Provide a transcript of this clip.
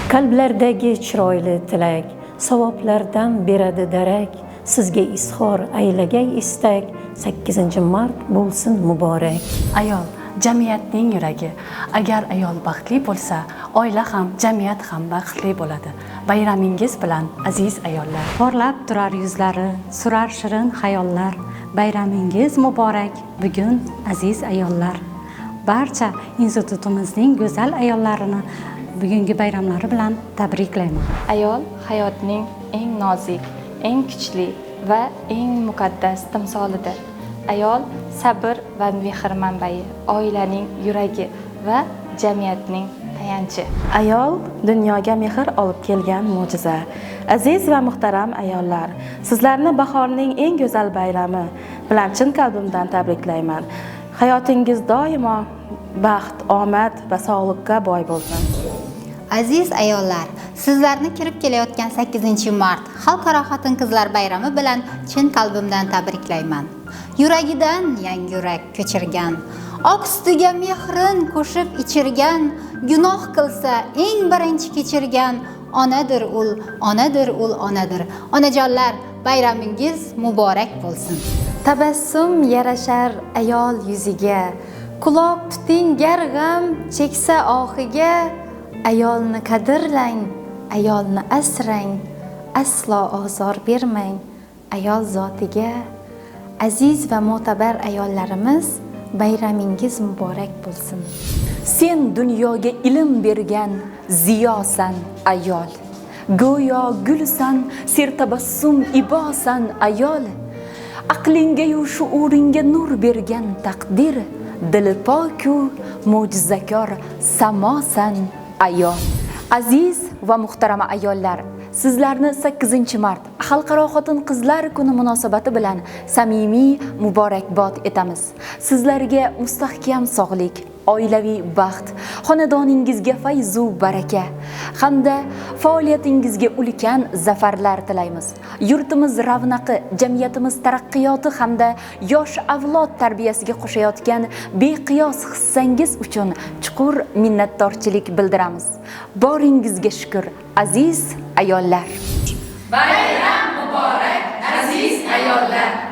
Qalblardagi chiroyli tilak, savoblardan beradi darak, sizga izhor aylagay istak, 8-mart bo'lsin muborak. Ayol jamiyatning yuragi. Agar ayol baxtli bo'lsa, oila ham, jamiyat ham baxtli bo'ladi. Bayramingiz bilan aziz ayollar. Porlab turar yuzlari, surar shirin xayollar. Bayramingiz muborak bugun aziz ayollar. Barcha institutimizning go'zal ayollarini bugungi bayramlari bilan tabriklayman. Ayol hayotning eng nozik, eng kuchli va eng muqaddas timsolidir. Ayol sabr va mehr manbai, oilaning yuragi va jamiyatning tayanchi. Ayol dunyoga mehr olib kelgan mo'jiza. Aziz va muhtaram ayollar, sizlarni bahorning eng go'zal bayrami bilan chin qalbimdan tabriklayman. Hayotingiz doimo baxt, omad va sog'likka boy bo'lsin. Aziz ayollar, sizlarni kirib kelayotgan 8-mart Xalqaro xotin-qizlar bayrami bilan chin qalbimdan tabriklayman. Yuragidan yangi yurak ko'chirgan, oq ustiga mehrin qo'shib ichirgan, gunoh qilsa eng birinchi kechirgan, onadir ul, onadir ul, onadir. Onajonlar, bayramingiz muborak bo'lsin. Tabassum yarashar ayol yuziga, quloq tuting gar g'am cheksa oxiga. Ayolni qadrlang, ayolni asrang, aslo ozor bermang ayol zotiga. Aziz va mo'tabar ayollarimiz, bayramingiz muborak bo'lsin. Sen dunyoga ilm bergan ziyosan ayol. Go'yo gulsan, sertabassum ibosan ayol. Aqlinga yu shuuringga nur bergan taqdir, dili poku mo'jizakor samosan ayol. Aziz va muhtarama ayollar, sizlarni 8-mart Xalqaro xotin-qizlar kuni munosabati bilan samimiy muborakbod etamiz. Sizlarga mustahkam sog'lik, oilaviy baxt, xonadoningizga fayzu baraka hamda faoliyatingizga ulkan zafarlar tilaymiz. Yurtimiz ravnaqi, jamiyatimiz taraqqiyoti hamda yosh avlod tarbiyasiga qo'shayotgan beqiyos hissangiz uchun chuqur minnatdorchilik bildiramiz. Boringizga shukr, aziz ayollar. Bayram muborak, aziz ayollar.